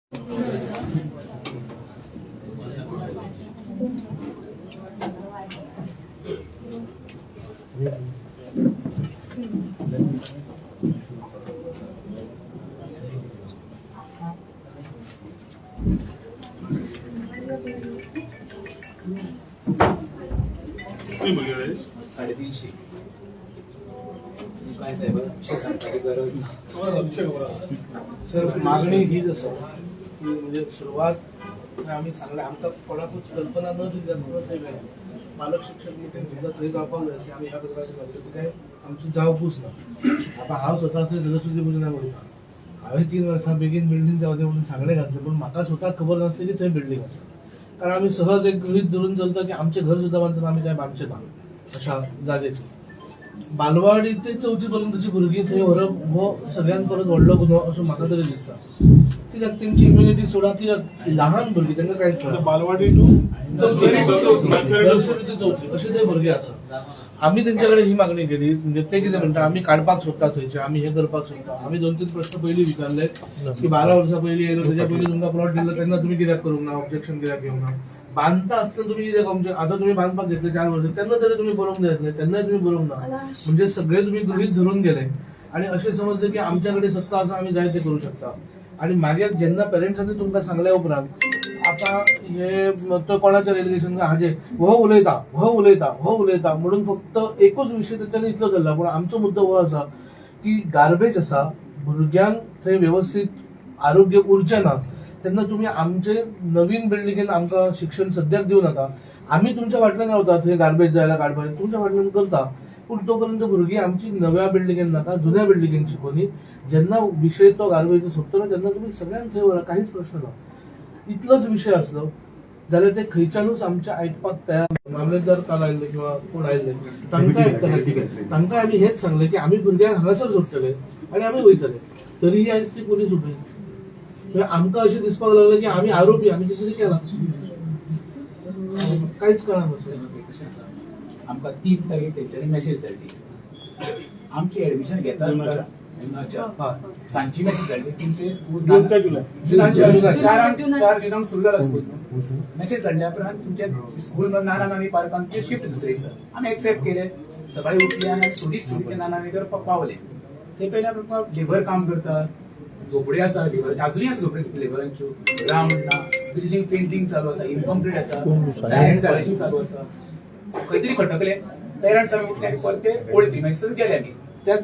350 काय साहेब विषय सांगण्याची गरज नाही. सर मागणी हीच असं की म्हणजे सुरुवात आम्ही सांगले आमकां कोणाकूच कल्पना न दिली पालक शिक्षक मिटींग सुद्धा थंय जावपाक जाय आसली. आमी ह्या प्रकारचे घालतो कित्याक आमची जावपूच ना. आतां हांव स्वता थंय सरस्वती पुजनाक वयता. हांवें 3 वर्सां बेगीन बिल्डींग जावचें म्हणून सांगलें घातलें, पूण म्हाका स्वताक खबर नासली की थंय बिल्डींग आसा. कारण आमी सहज एक गृहीत धरून चलता की आमचें घर सुद्दां बांदतना आमी काय बांदचें ना अशा जागेचेर. बालवाडी ते 4थी पर्यंतची भुरगीं थंय व्हरप हो सगळ्यान परत व्हडलो गुन्हो असो म्हाका तरी दिसता. कित्याक तेंची इम्युनिटी सोडा, कित्याक ल्हान भुरगीं तांकां कांयच कळना. बालवाडी टू नर्सरी ते 4थी अशे ते भुरगे आसा. आमी तेंचे कडेन ही मागणी केली, म्हणजे ते कितें म्हणटा आमी काडपाक सोदता थंयचे, आमी हे करपाक सोदता. आमी 2-3 प्रश्न पयलीं विचारले की 12 वर्सां पयलीं येयलो तेच्या पयलीं तुमकां प्लॉट दिल्लो तेन्ना तुमी कित्याक करूंक ना, ऑब्जेक्शन कित्याक येवंक ना. बांदता आसतना तुमी कित्याक आतां तुमी बांदपाक घेतले 4 वर्सां तेन्ना तरी तुमी बरोवंक जाय आसलें, तेन्नाय तुमी बरोवंक ना. म्हणजे सगळे तुमी गृहीत धरून गेले आनी अशें समजलें की आमच्या कडेन सत्ता आसा, आमी जाय ते करूं शकता. आनी मागीर जेन्ना पेरंट्सांनी तुमकां सांगल्या उपरांत आतां हे तो कोणाचें एलिगेशन हाजे हो उलयता म्हणून फक्त एकूच विशय तेंच्यांनी इतलो धरला. पूण आमचो मुद्दो हो आसा की गार्बेज आसा, भुरग्यांक थंय वेवस्थीत आरोग्य उरचें ना तेन्ना तुमी आमचे नवीन बिल्डिंगेन आमकां शिक्षण सद्याक दिवं नाका. आमी तुमच्या फाटल्यान रावता, थंय गार्बेज जाय जाल्यार काडपाचें तुमच्या फाटल्यान करता, पूण तोपर्यंत भुरगीं आमची नव्या बिल्डिंगेन नाका, जुन्या बिल्डिंगेन शिकोवनी. जेन्ना विशय तो गार्बेज सोंपतलो तेन्ना तुमी सगळ्यांक थंय व्हरा, कांयच प्रश्न ना. इतलोच विशय आसलो जाल्यार ते खंयच्यानूच आमचे आयकपाक तयार ना. मामलेदार काल आयिल्ले किंवा कोण आयिल्ले तांकां आयकतले, तांकां आमी हेच सांगलें की आमी भुरग्यांक हांगासर सोडटले आनी आमी वयतले. तरीही आयज ती पुलीस उठयली. आमकां अशें दिसपाक लागलें की आमी आरोपी, आमी कितें केलां कांयच कळना. आमकां 3 तारीख तेंच्यांनी मेसेज धाडली. आमची एडमिशन घेता आसतना सांजची मेसेज धाडली तुमचे स्कूल 4 जुनाक सुरू जाला स्कूल. मेसेज धाडल्या उपरांत तुमचे स्कूल नाना नानी पार्कांत शिफ्ट दुसरे दिसा आमी एक्सेप्ट केले. सकाळी उठले आनी सोदीत नाना नानी करपाक पावले. ते पयल्या लेबर काम करता, झोपडी आसा लेबर, अजूनही आसा झोपडी लेबरांच्यो, ग्राउंड ना, बिल्डिंग पेंटिंग चालू आसा, इनकम्प्लीट आसा, इन्स्टॉलेशन चालू आसा. खंय तरी खटकले. पेरंट्स आमी उठले आनी परत ते ओल्ड प्रिमायसीस गेले. आमी त्याच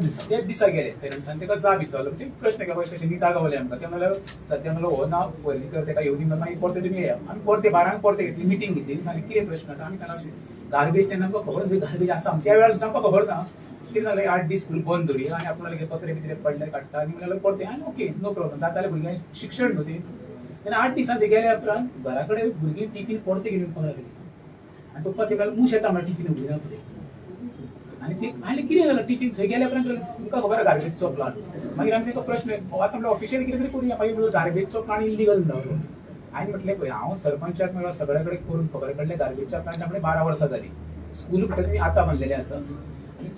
दिसा गेले. पेरंट्सांनी ताका जाब विचारलो, ते प्रश्न केलो स्टेशनी दाखवले आमकां. ते म्हणल्यार सद्या म्हणल्यार हो नांव वर्लीकर ताका येवनी मागीर परते तुमी येया. आमी परते 12 परते घेतली, मिटींग घेतली, सांगलें कितें प्रश्न आसा. आमी सांगलें अशें गार्बेज तेन्ना आमकां खबर गार्बेज आसा, त्या वेळार सुद्दां आमकां खबर ना. कितें जालें 8 दीस स्कूल बंद दवरया आनी आपणाले पत्रे बित्रे पडले काडटा आनी म्हणल्यार परते आनी ओके नो प्रॉब्लम जातालें. भुरग्यांक शिक्षण न्हू तेन्ना 8 दिसान ते गेल्या उपरांत घरा कडेन भुरगीं टिफीन परते घेवन येवपाक लागली. आनी पप्पा तेका मूश येता म्हणल्यार टिफीन उगडिना फुडें. आनी ते आनी कितें जालें टिफीन थंय गेल्या उपरांत तुमकां खबर गार्बेजचो प्लान. मागीर आमी ताका प्रश्न आतां म्हणल्यार ऑफिशियल कितें तरी करुया. मागीर गार्बेजचो प्लान इल्लीगल जालो. हांवें म्हटलें पळय हांव सरपंचाक म्हणल्यार सगळे कडेन करून खबर काडलें गार्बेजच्या प्लांट आपणे 12 वर्सां जालीं. स्कूल म्हणटा तुमी आतां बांदलेलें आसा.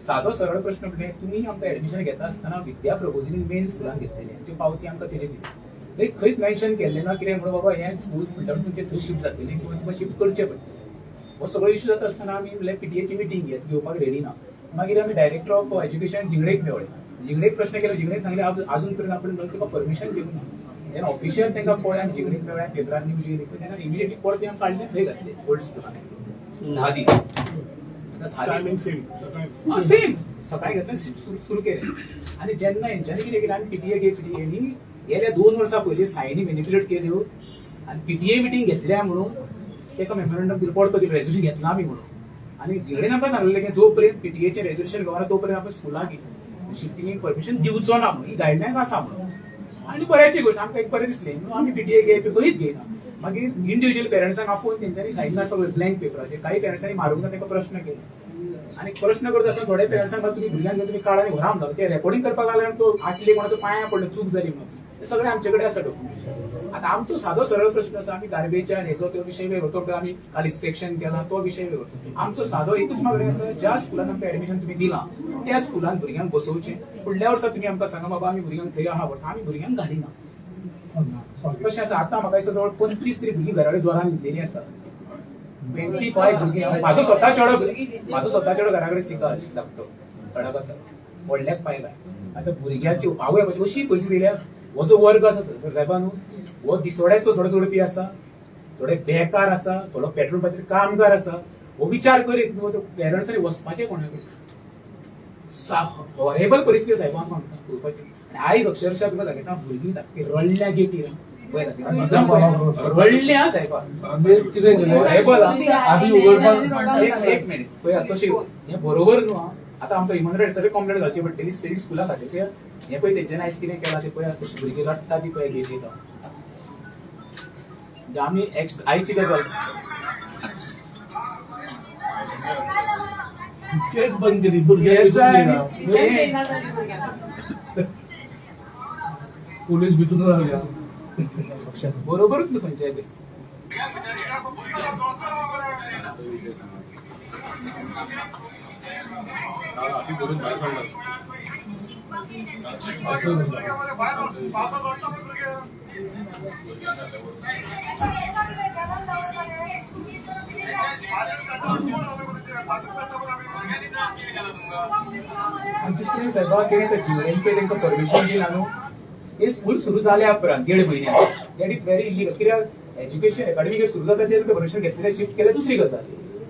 सादो सरळ प्रश्न म्हणजे तुमी आमकां एडमिशन घेता आसतना विद्या प्रबोधिनी मेन स्कुलान घेतलेलें, त्यो पावती आमकां तेजे दिली. थंय खंयच मेन्शन केल्लें ना कितें म्हणून बाबा हें स्कूल फुडल्या वर्सां थंय शिफ्ट जातलें किंवा तुमकां शिफ्ट करचें पडटलें. हो सगळो इश्यू जाता आसतना आमी म्हणल्यार पीटीएची मिटींग घेवपाक रेडी ना. मागीर आमी डायरेक्टर ऑफ एज्युकेशन जिंगडेक मेळ्ळे. जिंगडेक प्रश्न केलो. जिंगडेक सांगलें अजून पर्यंत आपण तुका परमिशन दिवंक ना. जेन्ना ऑफिशियल तांकां पळय आमी जिंगडेक मेळ्ळ्या पेपरार न्यूज येयली पळय तेन्ना इमिडिएटली परते आमी काडले थंय घातले ओल्ड स्कुलान 10 दीस. सेम सकाळी घेतलें सुरू केलें. आनी जेन्ना हेंच्यांनी कितें केलें आमी पीटीए घेतली आनी गेल्या 2 वर्सां पयलीं सायनी मॅनिप्युलेट केल्यो आनी पीटीए मिटींग घेतल्या म्हणून ताका मेमोरंडम दिलो परतो दिलो रेजोल्युशन घेतला आमी म्हणून. आनी जिंगडेन आमकां सांगलेलें की जो पर्यंत पीटीएचें रेजोल्युशन घेवना तो पर्यंत आमी स्कुलाक शिफ्टिंगेक परमिशन दिवचो ना म्हणून ही गायडलायन्स आसा म्हणून. आनी बऱ्याची गोश्ट आमकां एक बरें दिसलें म्हणून आमी पीटीए घेवप खंयच घेयना. मागीर इंडिव्हिज्युअल पेरंट्सांक आफोवन तेंच्यांनी सायन मारपाक ब्लँक पेपराचेर. काही पेरंट्सांनी मारूंक ना ताका प्रश्न केले. आनी प्रश्न करता आसतना थोड्या पेरंट्सांक तुमी भुरग्यांक तुमी काळ आनी व्हरा म्हणटा ते रेकॉर्डिंग करपाक लागल्यार तो आटले कोणा तो पांयां पडलो चूक जाली म्हणून ते सगळे आमचे कडेन आसा डॉक्युमेंट. आतां आमचो सादो सरळ प्रश्न आसा. आमी गार्बेजच्या हेजो तो विशय वेगळो, तो आमी काल इन्स्पेक्शन केला तो विशय वेगळो. आमचो सादो एकूच मागणी आसा, ज्या स्कुलान आमकां एडमिशन तुमी दिलां त्या स्कुलान भुरग्यांक बसोवचें. फुडल्या वर्सा तुमी आमकां सांगा बाबा आमी भुरग्यांक थंय आहा बट आमी भुरग्यांक घालिना. कशें आसा आतां म्हाका दिसता जवळ 35 तरी भुरगीं घरा कडेन जोरान लिहिलेलीं आसा 25 भुरगीं म्हाजो स्वता चेडो घरा कडेन शिका धाकटो कळक आसा व्हडल्याक पायला आतां भुरग्याची आवय बापायची अशी परिस्थिती येयल्या हो जो वर्ग आसा सर साहेबा न्हू हो दिसवड्याचो थोडो जोडपी आसा थोडे बेकार आसा थोडो पेट्रोल पंपाचेर कामगार आसा हो विचार करीत न्हू पेरंट्सांनी वचपाचें कोणाक हॉरेबल परिस्थिती साहेब आमकां पळोवपाची आनी आयज अक्षरशः तुका सांगता भुरगीं धाकटी रडल्या गेटीर रडल्या साहेबा हॉरेबल आधी उघडपाक एक मिनिट पळया कशें हें बरोबर न्हू आतां आमकां ह्युमन रायट्स सगळे कंप्लेंट घालची पडटली स्पेलिंग स्कुला खातीर हें पळय तेंच्यानी आयज कितें केलां तें पळया कशी भुरगीं रडटा ती पळय गेटीर आमी आयची गजाल केक बंद केली भुरग्यांनी पोलीस भितून राहिल्या बरोबरच न्हू खंयच्याय बी दुसरी साहेबा कितें तर GNP तांकां परमिशन दिला न्हू हे स्कूल सुरू जाल्या उपरांत 1.5 म्हयन्यान दॅट इज व्हेरी इलिगल कित्याक एज्युकेशन अकॅडमीक सुरू जाता ते परमिशन घेतलें शिफ्ट केलें दुसरी गजाल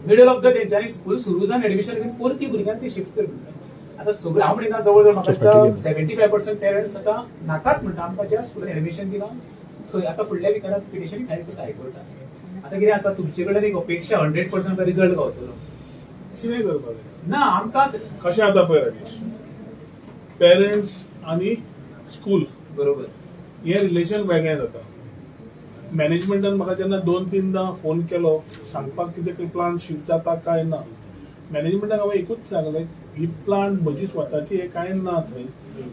मिडल ऑफ द तेंच्यांनी स्कूल सुरू जावन एडमिशन घेवन परती भुरग्यांक ते शिफ्ट करता आतां सगळें हांव म्हणटा जवळ जवळ म्हाका दिसता 75% पेरंट्स आतां नाकात म्हणटा आमकां ज्या स्कुलान एडमिशन दिलां थंय आतां फुडल्या विकारांत पिटिशन फायल करता हायकोर्टात आतां कितें आसा तुमचे कडेन एक अपेक्षा 100% रिजल्ट गावतलो कितें करपाक ना आमकां कशें आतां पळय राजेश पेरंट्स आनी स्कूल बरोबर हें रिलेशन वेगळें जाता मॅनेजमेंटान म्हाका जेन्ना 2-3दां फोन केलो सांगपाक कितें प्लान शिफ्ट जाता काय ना मॅनेजमेंटाक हांवें एकूच सांगलें ही प्लान म्हजी स्वताची हे कांय ना थंय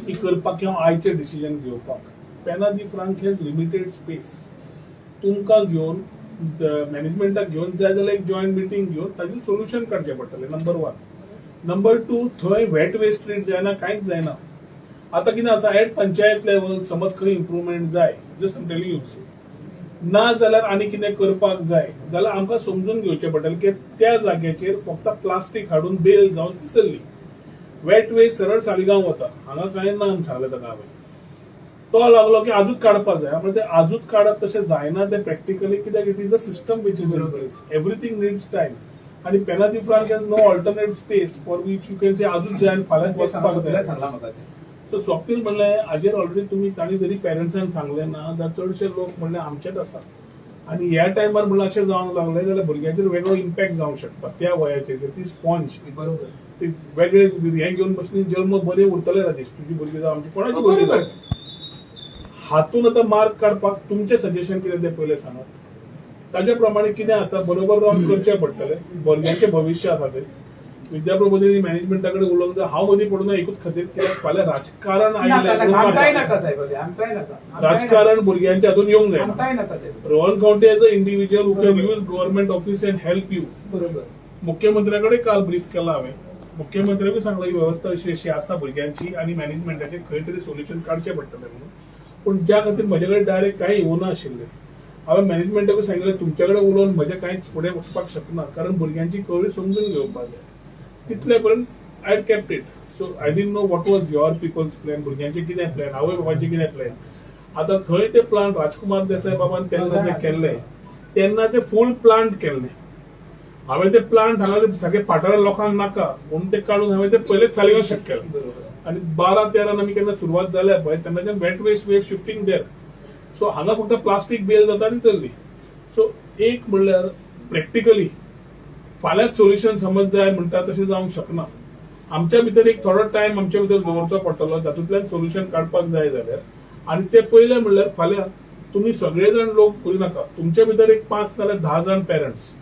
ही करपाक किंवा आयचें डिसिजन घेवपाक पेना दी फ्रांक हेज लिमिटेड स्पेस तुमकां घेवन मॅनेजमेंटाक घेवन जाय जाल्यार एक जॉयंट मिटींग घेवन ताजेर सोल्युशन काडचें पडटलें नंबर 1 नंबर 2 थंय वेट वेस्ट ट्रीट जायना कांयच जायना आतां कितें आसा एट पंचायत लेवल समज खंय इम्प्रुवमेंट जाय just I am telling you ना जाल्यार आनी कितें करपाक जाय जाल्यार आमकां समजून घेवचें पडटलें की त्या जाग्याचेर फक्त प्लास्टीक हाडून बेल जावन ती चल्ली वेट वेस्ट सरळ सालिगांव वता हांगा कांय ना आमी सांगलें ताका हांवें तो लागलो की आजूच काडपाक जाय म्हणजे ते आजूच काडप तशें जायना ते प्रॅक्टिकली कित्याक it is a system which is in place everything needs time आनी पेनाल्टी फ्रांक has no alternate space for which you can say आजूच जाय आनी फाल्यां वचपाक जाय सांगला म्हाका ते सो स्वप्नील म्हणलें हाजेर ऑलरेडी तुमी तांणी जरी पेरंट्सांक सांगलें ना जाल्यार चडशे लोक म्हणलें आमचेच आसा आनी ह्या टायमार म्हणल्यार अशें जावंक लागलें जाल्यार भुरग्यांचेर वेगळो इम्पॅक्ट जावंक शकता त्या वयाचेर ती स्पॉन्ज बरोबर ते वेगळे हें घेवन बसली जल्म बरे उरतले राजेश तुजी भुरगीं जावं आमची कोणाची भुरगीं जावं हातून आतां मार्क काडपाक तुमचें सजेशन कितें तें पयलें सांगात ताचे प्रमाणे कितें आसा बरोबर रावन करचें पडटलें भुरग्यांचें भविश्य आसा तें विद्याप्रबोधिनी मॅनेजमेंटा कडेन उलोवंक जाय हांव मदीं पडूं ना एकूच खातीर कित्याक फाल्यां राजकारण राजकारण भुरग्यांच्या हातून येवंक जायना Rohan county as a individual who can use government office end help you बरोबर मुख्यमंत्र्या कडेन काल ब्रीफ केला हांवें मुख्यमंत्र्याकूय सांगलां ही वेवस्था अशी आसा भुरग्यांची आनी मॅनेजमेंटाचें खंय तरी सोल्युशन काडचें पडटलें म्हणून पूण ज्या खातीर म्हजे कडेन डायरेक्ट कांय येवना आशिल्लें हांवें मॅनेजमेंटाकूय सांगिल्लें तुमच्या कडेन उलोवन म्हजें कांयच फुडें वचपाक शकना कारण भुरग्यांची कळी समजून घेवपाक जाय तितले पर्यंत I kept it so I didn't know what was your people's plan भुरग्यांचे कितें प्लॅन आवय बाबांचे कितें प्लॅन आतां थंय ते प्लांट राजकुमार देसाय बाबान तेन्ना ते केल्ले तेन्ना ते फूल प्लांट केल्ले हांवें ते प्लांट हांगा ते सगळे पाठार लोकांक नाका म्हणून ते काडून हांवें ते पयलेच सालिगांव शिफ्ट केले आनी 12-13 आमी केन्ना सुरवात जाल्या पळय तेन्नाच्यान वेट वेस्ट वे शिफ्टिंग देर सो हांगा फक्त प्लास्टीक बेल जाता आनी चल्ली सो एक म्हणल्यार प्रॅक्टिकली फाल्यांच सोल्युशन समज जाय म्हणटा तशें जावंक शकना आमच्या भितर एक थोडो टायम आमच्या भितर दवरचो पडटलो जातूंतल्यान सोल्युशन काडपाक जाय जाल्यार आनी ते पयलें म्हणल्यार फाल्यां तुमी सगळे जाण लोक करूं नाका तुमच्या भितर एक 5 नाल्यार 10 जाण parents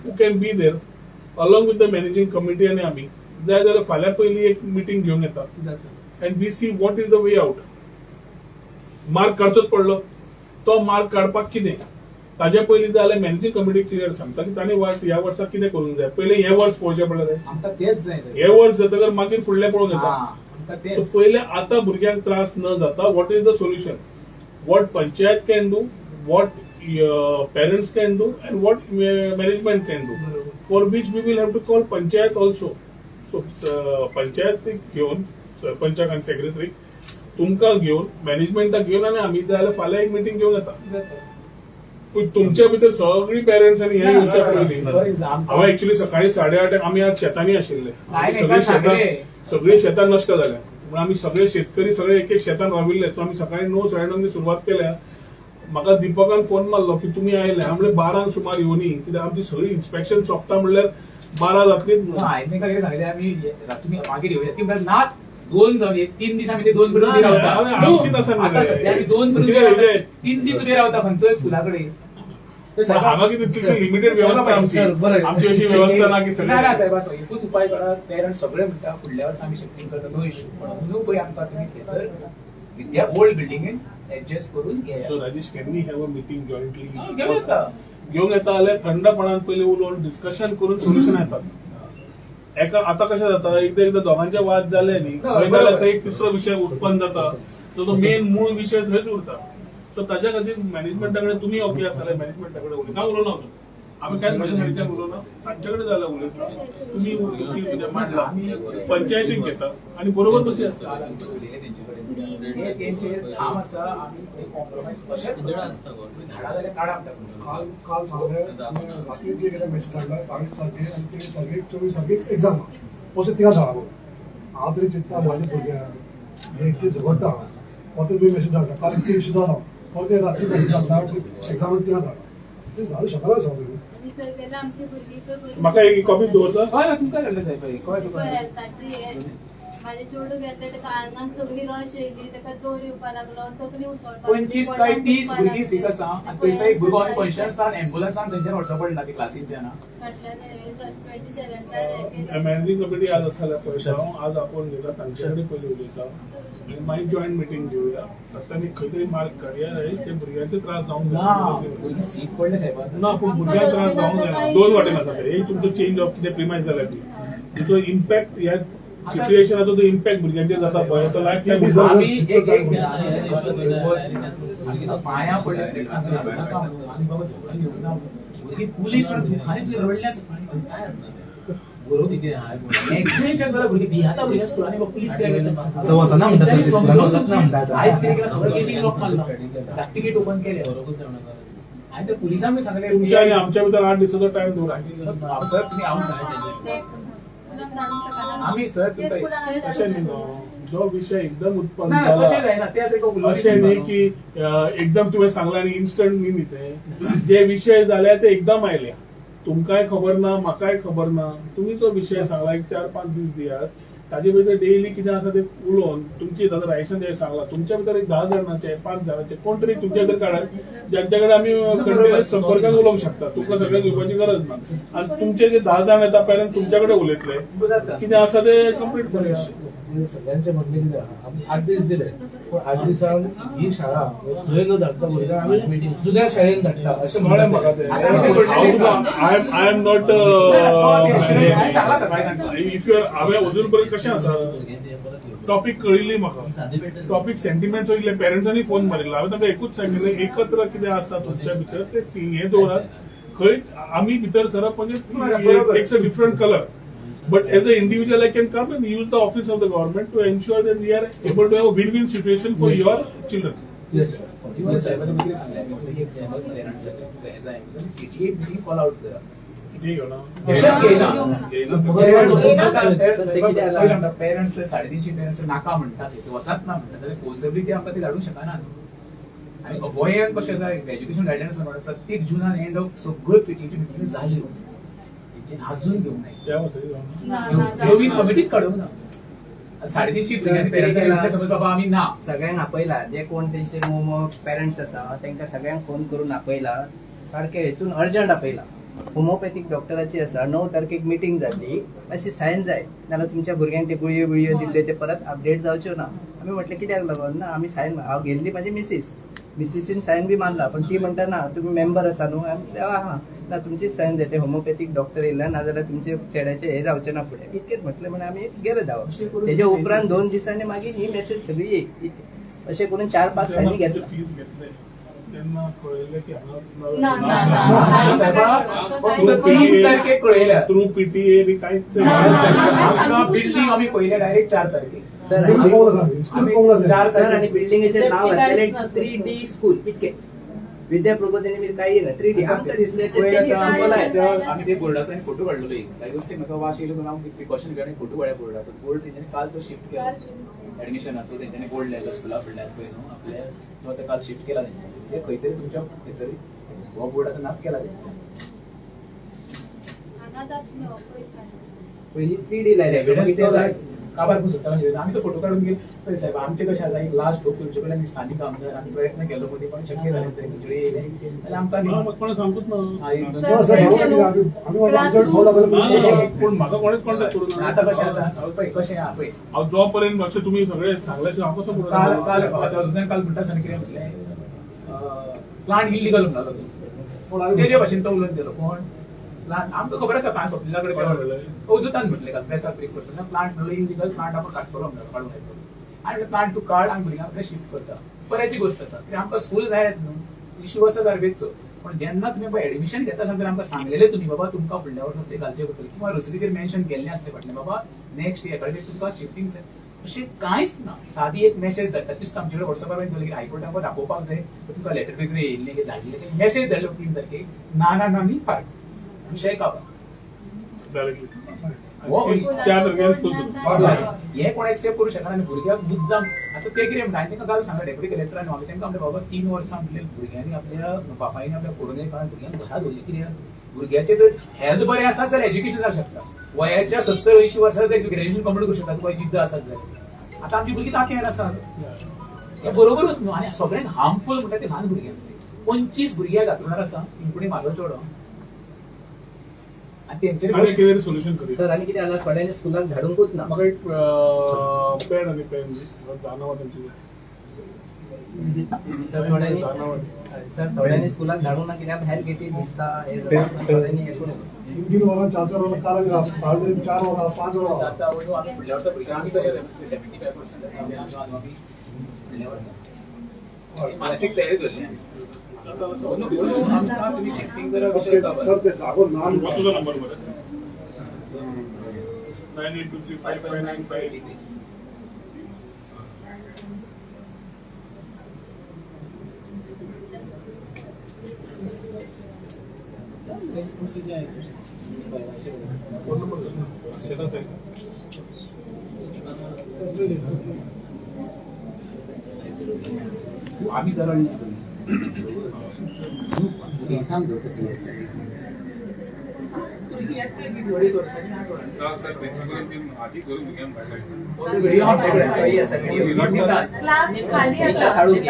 who can be there along with the managing committee आनी आमी जाय जाल्यार फाल्यां पयलीं एक मिटींग घेवन येता and we see what is the way out mark काडचोच पडलो तो मार्क काडपाक कितें ताज्या पयलीं जाल्यार मॅनेजिंग कमिटी क्लियर सांगता की तांणी ह्या वर्साक कितें करूंक जाय पयलीं हे वर्स पळोवचें पडलें आमकां तेच जाय हे वर्स जातकर मागीर फुडलें पळोवन येता सो पयलें आतां भुरग्यांक त्रास न जाता what is the solution what panchayat can do, what parents can do, and what management can do. For which we will have to call panchayat also. So panchayat घेऊन सरपंचाक आणि सेक्रेटरी तुमका घेऊन मॅनेजमेंटाक घेऊन आणि आम्ही जायला फाल्यां एक मिटिंग घेऊन येता. पण तुमच्या भितर सगळी पेरेंट्स आणि हे येवच्या पयलीं हांव एक्चुअली सकाळी 8:30 आम्ही आज शेतांनी आशिल्ले. सगळी शेतां नश्ट जाल्या म्हणून आम्ही सगळे शेतकरी सगळे एक एक शेतान राविल्ले. सो आम्ही सकाळी 9:30 सुरवात केल्या. म्हाका दिपकान फोन मारलो की तुम्ही आयले. हांव म्हणलें 12 सुमार येवनी कित्याक आमची सगळी इन्स्पेक्शन सोंपता म्हणल्यार 12 जातलीच. हांवें तांकां कितें सांगलें आमी तुमी मागीर येवया ती म्हणल्यार नाच 2 जावन 3 दीस आमी ते 2 पर्यंत उबे रावता. आमचीच आसा न्ही आतां सध्या आमी 2 पर्यंत उबे रावता. 3 दीस उबे रावता खंयचोय स्कुला कडेन. हांगा कितें तितली लिमिटेड व्यवस्था आमची अशी व्यवस्था ना की ना सगळी साहेब असो एकूच उपाय करा. पेरंट्स सगळे म्हणटा फुडल्या वर्सा आमी शिफ्टिंग करता नो इश्यू. पण न्यू पळय आमकां तुमी थंयसर विद्या ओल्ड बिल्डिंगेन एडजस्ट करून घेया. So Rajesh can we have a meeting jointly घेऊन येता. घेऊन येता जाल्यार थंडपणान पयलीं उलोवन डिस्कशन करून सोल्युशन येतात. एका आता कशें जाता एकदा दोगांचे वाद जाले न्ही खंय जाल्यार थंय एक तिसरो विशय उत्पन्न जाता. सो तो मेन मूळ विशय थंयच उरता. सो ताच्या खातीर मॅनेजमेंटा कडेन तुमी ओके आसा जाल्यार मॅनेजमेंटा कडेन उलयता उलोवना आमी कांय मॅनेजमेंटाच्यान उलोवना. तांचे कडेन जाल्यार उलयता. तुमी कितें मांडला पंचायतीक घेता आनी बरोबर कशी आसता. हे तेंचेर काम आसा. आमी ते कॉम्प्रोमायज कशेंच करना. धाडा जाल्यार काडा आमच्या काल सांगलें बाकी कितें मॅसेज धाडला 22 तारखेक आनी 23 तारखेक 24 तारखेक एग्जाम असो तिका धाडा. हांव तरी चिंतता म्हाज्या भुरग्यांक एक दीस झगडटा परत तुमी मॅसेज धाडटा. काल इतके इशू जालो परत ते रात्री मॅसेज धाडटा एग्जामाक तिका धाडा. ते जावं शकना सगळें. म्हाका एक कॉपी दवरता. हय तुमकां धाडलें साहेब. कळ्ळें तुका. माझे चेडूं घेतले तेका आंगान सगळी रश येयली तेका जोर येवपा लागलो तकली उसळटा. 25 काय 30 भुरगीं सीक आसा आनी थंयसर एक भुरगो आमी कॉन्शियसान एम्ब्युलन्सान थंयच्यान व्हरचो पडला ती क्लासीच्यान. मॅनेजिंग कमिटी आज आसा जाल्यार पळयता हांव आज आपोवन घेता तांचे कडेन पयलीं उलयता आनी मागीर जॉयंट मिटींग घेवया. तांणी खंय तरी मार्क काडया ते भुरग्यांचे त्रास जावंक ना जाय. भुरगीं सीक पडले साहेब. ना पूण भुरग्यांक त्रास जावंक जायना. 2 वाटेन आसा ते. एक तुमचो चेंज ऑफ कितें प्रिमायज जाला ती तिचो इम्पॅक्ट ह्या सिच्युएशनाचो जो इम्पॅक्ट भुरग्यांचेर जाता पळय तो लायफ टायम आमी एक पांयां पडले आनी बाबा झगडून घेवना. भुरगीं पुलीस दुखानीच रडले बरोबर एक्सिडेंट जाल्यार भुरगीं भियाता भुरग्यां स्कुलांनी पुलीस कित्याक आयज कितें केलां सगळें गेटींग लॉक मारला. टिकेट ओपन केले आनी त्या पुलिसांक बी सांगलें तुमच्या आनी आमच्या भितर 8 दिसाचो टायम दवरा. सर तुमी आमी सर अशें न्ही जो विषय एकदम उत्पन्न तशें जाला जायना. ते अशें न्ही की एकदम तुवें सांगलां आनी इन्स्टंट न्ही ते जे विषय जाले ते एकदम आयले. तुमकांय खबर ना म्हाकाय खबर ना. तुमी जो विशय सांगला एक 4-5 दीस दियात ताजे भितर डेली कितें आसा ते उलोवन तुमची रायशन जे सांगला तुमच्या भितर एक 10 जाणांचे 5 जाणांचे कोण तरी तुमच्या भितर काडात ज्यांच्या कडेन आमी कंटिन्युअस संपर्कान उलोवंक शकता. तुमकां सगळ्यांक घेवपाची गरज ना. आनी तुमचे जे 10 जाण येता पेरंट तुमच्या कडेन उलयतले कितें आसा ते कंप्लीट करूया. सगळ्यांचे मदले कितें आहा आमी 8 दीस दिले पूण 8 दिसान ही शाळा खंय न धाडटा भुरग्यांक आमी जुन्या शाळेन धाडटा अशें कळ्ळें म्हणलें म्हाका ते. I am not if you हांवें अजून पर्यंत कशें आसा टॉपिक कळिल्ली म्हाका. टॉपिक सेंटिमेंट वयले पेरंट्सांनी फोन मारिल्लो. हांवें तांकां एकूच सांगिल्लें एकत्र कितें आसा तुमच्या भितर ते हें दवरात. खंयच आमी भितर सरप म्हणजे takes a different colour. But as an individual, I can come and use the office of the government to ensure that we are able to have a win-win situation for your children. Yes sir. साहेबांनी कितें सांगलें एक समज पेरंट्साचें as a PTA meeting call out करा. कितें घेवना parents 350 parents नाका म्हणटा थंयसर वचात ना म्हणटा जाल्यार फोर्सेबली ते आमकां ती धाडूंक शकना. आनी गोंयांत कशें आसा एज्युकेशन गायडन्स प्रत्येक जुनान एंड ऑफ सगळ्यो PTA मिटींग जाल्यो अजून घेऊन नाही कमिटीत काढून ना 350 समज बाबा आम्ही ना सगळ्यांक आपयला जे कोण तेंचे पेरंट्स आसा तांकां सगळ्यांक फोन करून आपयला. सारखे हेतून अर्जंट आपयला. होमिओपॅथीक डॉक्टराची आसा 9 तारखेक मिटींग जाली अशी सायन जाय नाल्यार तुमच्या भुरग्यांक ते गुळयो बिळयो दिल्ले ते परत अपडेट जावच्यो ना. आमी म्हटलें कित्याक लागून ना आमी सायन हांव गेल्ली म्हाजी मिसीसीन सायन बी मारला पण ती म्हणटा ना तुम्ही मेंबर आसा न्हू. हा ना तुमची सायन जाय ते होमिओपॅथीक डॉक्टर येयला नाजाल्यार तुमचे चेड्याचे हे जावचे ना फुडें इतकेच म्हटलें म्हणून आमी गेले धांवप. तेजे उपरांत 2 दिसांनी मागीर ही मेसेज सगळी येयली. अशें करून 4-5 फायनी घेतला. फीज घेतले तेन्ना कळयलें की ना, ना, ना. हांगा फक्त 3 तारखेक कळयल्या थ्रू पीटीए बी कांयच आमकां बिल्डींग आमी पयले डायरेक्ट 4 तारखेक सर बिल्डिंग आनी- पावलं झाली, स्कूल पावलं झाली. 4 सर आणि बिल्डिंगेचे नाव Safety घातलेले guides नसतात. 3D स्कूल इतके. विद्या प्रबोधिनी बीन काही ना 3D आमकां दिसले ते 3D सिम्बॉल आहे. आम्ही ते बोर्डाचो फोटो काढलेलो एक काही गोष्टी म्हाका वाश येयलो म्हणून हांव प्रिकॉशन घेवन फोटो काडल्या बोर्डाचो. बोर्ड तेंच्यानी काल तो शिफ्ट केला ऍडमिशनाचो. तेंच्यानी बोर्ड लायलो स्कुला फुडल्यान पळय न्हू आपल्या तो ते काल शिफ्ट केला तेंच्यानी. ते खंय तरी तुमच्या थंयसरी हो बोर्ड आतां नाच केला तेंच्यानी. हांगाच आसलो पळयता. पहिली 3D लायले. एविडन्स तो लायक काबार करून सोदता कशें आमी तो फोटो काडून घेवन पळय साहेब आमचे कशें आसा एक लास्ट होप तुमचे कडल्यान स्थानीक आमदार आमी प्रयत्न केलो मदीं पण शक्य जालें थंय खंयतरी येयलें जाल्यार आमकां न्ही. कोणी सांगूच ना हा, एक सर, हो, सर, तेंचे आम्ही- आम्ही म्हणलं आमच्याकडे 16 झालं. पण म्हाका कोणेच कॉन्टॅक्ट करूं ना. आता कशें आसा पळय कशें आहा पळय हांव जो पर्यंत अशें तुमी सगळे सांगल्याचे हांव कसो काल करूं? काल अजून काल म्हणटा आसतना कितें म्हटलें प्लांट इल्लीगल म्हणटालो तो तेजे भाशेन तो उलोवन गेलो कोण प्लांट आमकां खबर आसा काय सप्लिला कडेन कोण म्हणलें? अवधूतान म्हटलें काल प्रेसाक ब्रीफ करतना प्लांट म्हणलो इल्लीगल प्लांट आपण काडटलो म्हणलो काडून येतलो आनी प्लांट तूं काड आनी भुरग्यांक शिफ्ट करता बऱ्याची गोष्ट आसा कित्याक आमकां स्कूल जाय न्हू इश्यू आसा गार्बेजचो पण जेन्ना तुमी बाबा एडमिशन घेता आसतना आमकां सांगलेलें तुमी बाबा तुमकां फुडल्या वर्सा ते घालचें पडटलें किंवा रसिदीचेर मेन्शन केल्लें आसलें फाटलें बाबा नेक्स्ट इयर कडेन तुमकां शिफ्टिंग जाय अशें कांयच ना सादी एक मेसेज धाडटा तीच आमचे कडेन व्हॉट्सअपार दवरलें की हायकोर्टाक दाखोवपाक जाय तुमकां लेटर बिटर येयल्लें की धाडलें मेसेज धाडलो 3 तारखेक ना ना ना नी फाट विशय काबार Directly. हो, आणि 4 तारखेला स्कूल हे कोण एक्सेप्ट करू शकना आनी भुरग्याक मुद्दाम आता ते कितें म्हणटा हांवें तांकां काल सांगलें डेप्युटी कलेक्टरान हांवें तांकां म्हणलें बाबा 3 वर्सां आपल्या भुरग्यांनी आपल्या बापायनी आपल्या कोरोना काळांत भुरग्यांक घरा दवरली कित्याक भुरग्याचें जर हेल्थ बरें आसात जाल्यार एज्युकेशन जावंक शकता वयाच्या 70-80 वर्सां जर ग्रॅज्युएशन कंप्लीट करूं शकता तुका जिद्द आसात जाल्यार आता आमची भुरगीं ताकेर आसात हे बरोबरूच न्हू आनी सगळ्यांक हार्मफूल म्हणटा ते ल्हान भुरग्यांक 25 भुरग्यांक घातणार आसा इन्क्लुडींग म्हाजो चेडो आनी तेंचेर आणि कितें सोल्युशन करूं सर आणि कितें जालां थोड्यांनी स्कुलाक धाडूंकूच ना. म्हाका एक पॅड आनी पेन जानावा तेंची सर थोड्यांनी जानावा सर थोड्यांनी स्कुलाक धाडूंक ना कित्याक हेल्थ गेटीज दिसता हे जाता. थोड्यांनी हे करून 3 वरां 4 वरां काल 4 वरां 5 वरां आता वयलो आमी फुडल्या वर्सा भुरग्यांक आमी कशें 75% आमी आमी फुडल्या वर्सा मानसीक तयारी दवरली आमकां तुमी शिफ्टिंग करप विशय काबार सर ते जागो ना तुझा नंबर बरं 9823559583 फोन नंबर शेतात आहे आमी दरड सांग अडीच वर्सांनी 8 व्हिडिओ काही असा व्हिडिओ क्लास खाली क्लास आसा हाडून घे.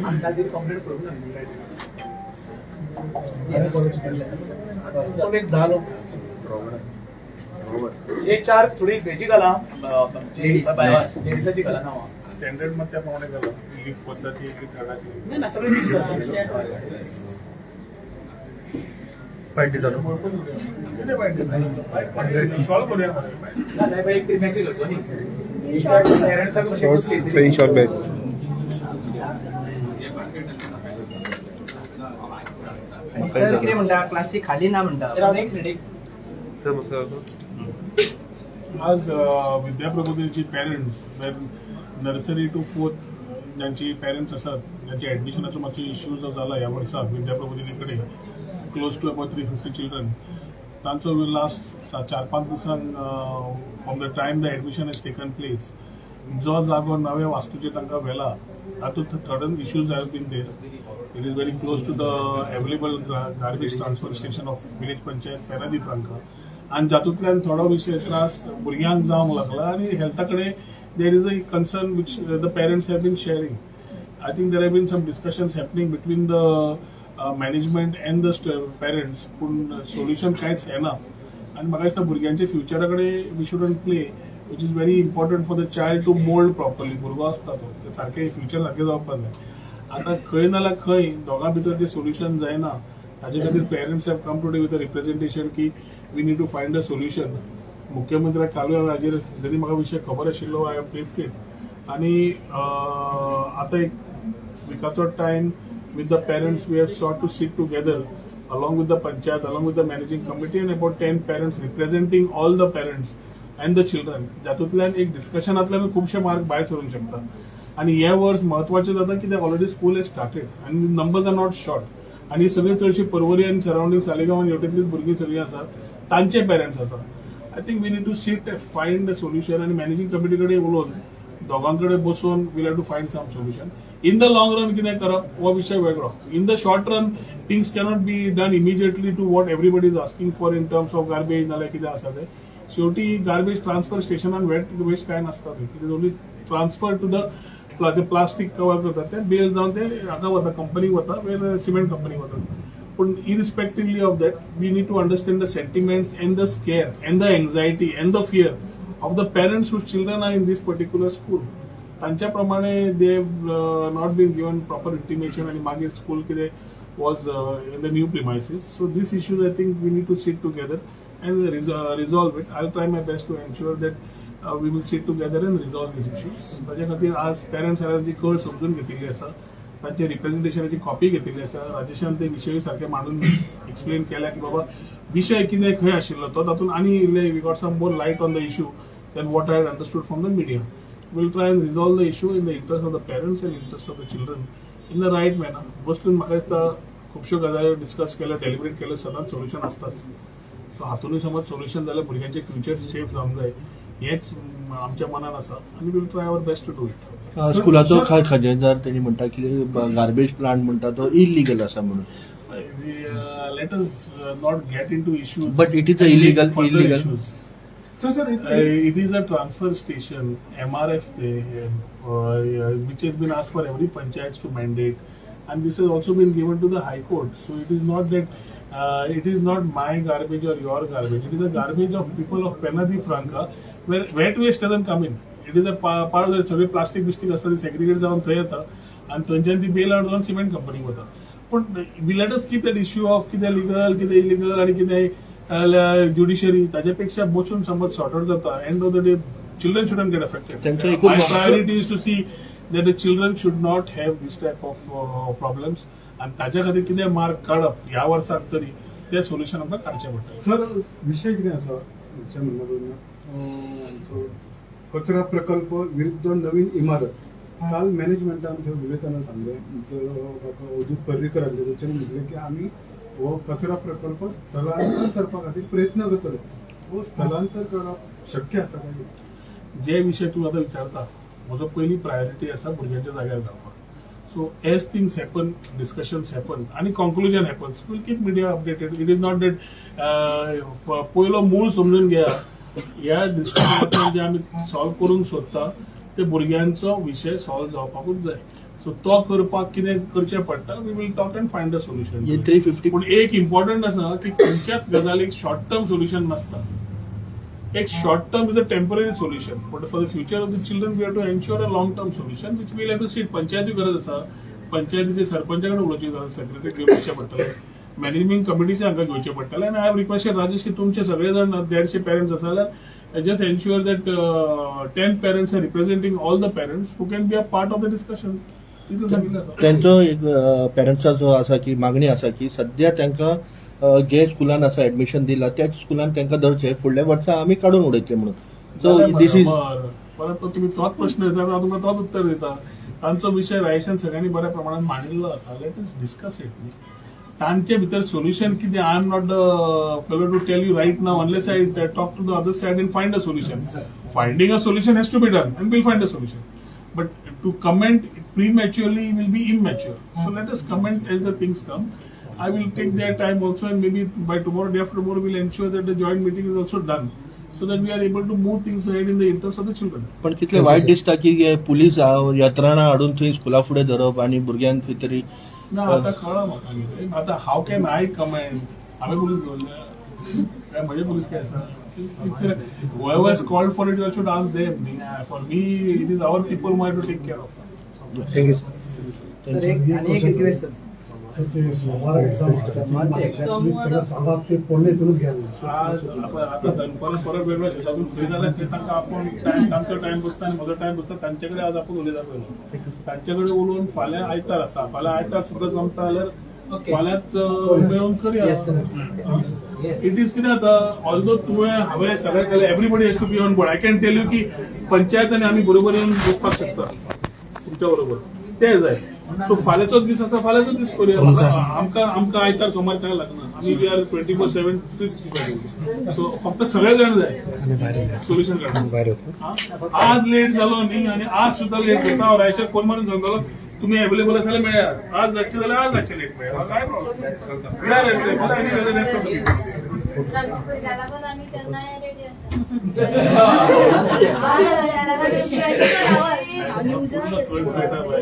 आमकां तरी कंप्लीट करूंक ना पण एक 10 लोक हे 4 थोडी वेजी घाला लेडीजाची घाला नावा स्टँडर्ड मध्ये त्याप्रमाणे झालं लिफ्ट पद्धती झाडाची नाही ना सगळे मिक्स किती पाहिजे सॉल्व करूया साहेब एक मेसेज होतो न्ही पेरेंट्साक शॉर्ट बॅग आणि सर कितें म्हणटा क्लासी खाली ना म्हणटा. एक मिनिट आज विद्या प्रबोधिनीची पेरेंट्स नर्सरी टू 4th ज्यांची पेरेंट्स असतात ज्यांचे ऍडमिशनाचो मातसो इश्यू जो जाला ह्या वर्सा विद्या प्रबोधिनी कडेन क्लोज टू अबाउट 350 चिल्ड्रन तांचो लास्ट 4-5 दिसान from the time the admission has taken place जो जागो नव्या वास्तूचेर तांकां व्हेला तातूंत थर्डन issues have been there it is very close to the available garbage transfer station of village panchayat पेरादी फ्रांका आणि जातूंतल्यान थोडो विशय त्रास भुरग्यांक जावंक लागला आणि हेल्था कडेन there is a concern which the parents have been sharing. I think there have been some discussions happening between the management and the parents पूण सोल्युशन कांयच येना आनी म्हाका दिसता भुरग्यांच्या फ्युचरा कडेन we shouldn't play which is very important for the child to mould properly. भुरगो आसता तो ते सारकें फ्युचर सारकें जावपाक जाय. आतां खंय नाल्यार खंय दोगां भितर तें सोल्युशन जायना ताजे खातीर parents have come today with a representation की we need to find a solution मुख्यमंत्र्याक कालूय हाजेर जरी म्हाका विशय खबर आशिल्लो आय हॅव ब्रीफ्ड इट आनी आतां एक विकाचो time with the parents we have sought to sit together along with the panchayat, along with the managing committee and about 10 parents representing all the parents and the children. जातूंतल्यान एक डिस्कशनांतल्यान खुबशे mark भायर सरूंक शकता आनी हे वर्स म्हत्वाचें जाता कित्याक ऑलरेडी स्कूल हेज स्टार्टेड आनी नंबर्स आर नॉट शॉर्ट आनी सगळी चडशी पर्वरी आनी सरावंडींग सालेगांव आनी हेवटेंतलीच भुरगीं सगळीं आसा तांचे पेरंट्स आसा. I think we need to sit find a solution आनी मॅनेजिंग कमिटी कडेन उलोवन दोगांकडे बसून will have to find some solution. In the long run कितें करप हो विशय वेगळो. In the short run things cannot be done immediately to what everybody is asking for in terms of garbage नाल्यार कितें आसा तें. शेवटी गार्बेज ट्रान्सफर स्टेशनान वेट वेस्ट काय नासता थंय. It is only transfer to the plastic cover करता तें बेल जावन तें हाका वता कंपनीक वता वेर सिमेंट कंपनीक वता. पूण irrespectively of that we need to understand the sentiments and the scare and the anxiety and the fear of the parents whose children are in this particular school. तांच्या प्रमाणे they have not been given proper intimation and मागीर school कितें was in the new premises. So these issues I think we need to sit together and resolve it. I'll try my best to ensure that we will sit together and resolve these issues. ताच्या खातीर आज parents जी कळ समजून घेतिल्ली आसा तांचे रिप्रेझेंटेशनाची copy घेतिल्ली आसा. राजेशान ते विशय सारखे मांडून एक्सप्लेन केल्या की बाबा विशय कितें खंय आशिल्लो तो तातूंत आनी इल्ले we got some more light on the issue than what I had understood from the media. We'll try and resolve the issue in the interest of the parents and interest of the children in the right manner. बसून म्हाका दिसता खुबश्यो गजाली discuss केल्यो deliberate केल्यो सदांच solution आसताच. So हातूनय समज सोल्युशन जाल्यार भुरग्यांचे फ्युचर सेफ जावंक जाय हेच आमच्या मनान आसा आनी will try our best to do it. स्कुलाचो खजेनदार तेणी म्हणटा की गार्बेज प्लांट म्हणटा तो इलिगल आसा म्हणून. Let us not get into issues. But it is a illegal issues. It is a transfer station, MRF, which has been asked for every panchayat to mandate, and this has also been given to the High Court. So it is not that it is not my garbage or your garbage. It is the garbage of people of Penadi Franca, where wet waste doesn't come in. It is a part of the सगळे plastic बिस्टिक असता ती segregate जावन थंय येता आनी थंयच्यान ती bell हाडून सिमेंट कंपनीक वता. पूण we let us keep that issue of कितें लिगल कितें इलिगल आनी कितें ज्युडिशरी ताचे पेक्षा बसून समज सॉर्ट आउट जाता end of the day children shouldn't get affected. My priority is to see that the children should not have this type of problems आनी ताच्या खातीर कितें मार्क काडप ह्या वर्साक तरी तें सोल्युशन आमकां काडचें पडटलें. सर विशय कितें आसा कचरा प्रकल्प विरुद्ध नवीन इमारत काल मॅनेजमेंटान थंय उलयतना सांगलें अवधूत पर्रीकर आसले तेंच्यांनी म्हटलें की आमी हो कचरा प्रकल्प स्थलांतर करपा खातीर प्रयत्न करतले. हो स्थलांतर करप शक्य आसा काय? जे विशय तूं आतां विचारता म्हजो पयली प्रायोरिटी आसा भुरग्यांच्या जाग्यार घालपाक. So as things happen discussions happen आनी conclusion happens will keep media updated. It is not that पयलो मूळ समजून घेया ह्या दृश्टिकोनांतल्यान जे आमी सॉल्व करूंक सोदता ते भुरग्यांचो विशय सॉल्व जावपाकूच जाय. सो तो करपाक कितें करचें पडटा we will talk and find the solution. 350 पूण एक इम्पॉर्टंट आसा की खंयच्याच गजालीक शॉर्ट टर्म सोल्युशन नासता. एक short term is a temporary solution but for the future of the children we have to ensure a long term solution which will have to seat. पंचायती गरज आसा पंचायतीचे सरपंचा कडेन उलोवचें जाता सेक्रेटरी घेवन वचचें पडटलें मॅनेजमेंट कमिटीचे हांकां घेवचें पडटलें आनी आय हॅव रिक्वेस्टेड राजेश की तुमचे सगळे जाण 150 पेरंट्स आसा जाल्यार just ensure that 10 parents are representing all the parents who can be a part of the discussion. त्यांचो एक पेरंट्साचो आसा की मागणी आसा की सध्या तांकां जे स्कुलान आसा एडमिशन दिला त्याच स्कुलान तांकां धरचे फुडल्या वर्सा आमी काडून उडयतले म्हणून. सो दिस इज परत तुम्ही तोच प्रश्न विचारता हांव तुमकां तोच उत्तर दिता. तांचो विशय रायशान सगळ्यांनी बऱ्या प्रमाणात मांडिल्लो आसा. Let us discuss it. तांचे भितर सोल्युशन कितें I am not the fellow to tell you right now unless I talk to the other side and find a solution. Finding a solution has to be done and will find a solution. But to comment prematurely will be immature. So let us comment as the things come. I will take their time also and maybe by tomorrow, day after tomorrow, we'll ensure that the joint meeting is also done so that we are able to move things ahead in the interest of the children. पण कितले वायट दिसता की police यंत्रणा हाडून थंय स्कुला फुडें धरप आनी भुरग्यांक खंय तरी ना आतां कळ्ळां म्हाका कितें. आतां हाव कॅन आय कमेंट हांवें पुलीस दवरल्या काय म्हजे पुलीस काय आसा. Whoever has called for it, you should ask them. For me, it is our people who have to take care of. Thank you sir एक आणि एक रिक्वेस्ट सर ते सोमवार एक्झाम त्यांना सांगा ते पुणे इथूनच घ्यायला आज आता परत वेगळ्या शेतातून फ्री झाला ते तांकां आपण तांचो टायम बसता आणि म्हजो टायम बसता तांच्याकडे आज आपण उलयता पयलो तांच्याकडे उलोवन फाल्यां आयतार आसा फाल्यां आयतार सुद्दां जमता जाल्यार फाल्यांच मेळून करया इट इज कितें जाता ऑल्दो हांवें सगळ्याक केलें everybody has to be on board I can tell you की पंचायतांनी आमी बरोबर येवन बसपाक शकता तुमच्या बरोबर ते जाय सो फाल्यांचो दीस आसा फाल्यांचो दीस करूया आमकां आयतार सोमार काय लागना आमी वी आर 24/7 365 सो फक्त सगळे जाण जाय सोल्युशन काडपाक आज लेट जालो न्ही आणि आज सुद्दां लेट जाता हांव रायशर फोन मारून सांगतलो तुम्ही अवेलेबल असायला मिळेल आज लागचे जाल्यार आज लागचे लेट मिळेल काय प्रॉब्लेम वी आर अवेलेबल आणि रेस्ट ऑफ द पीपल आम्ही केन्नाय रेडी आसा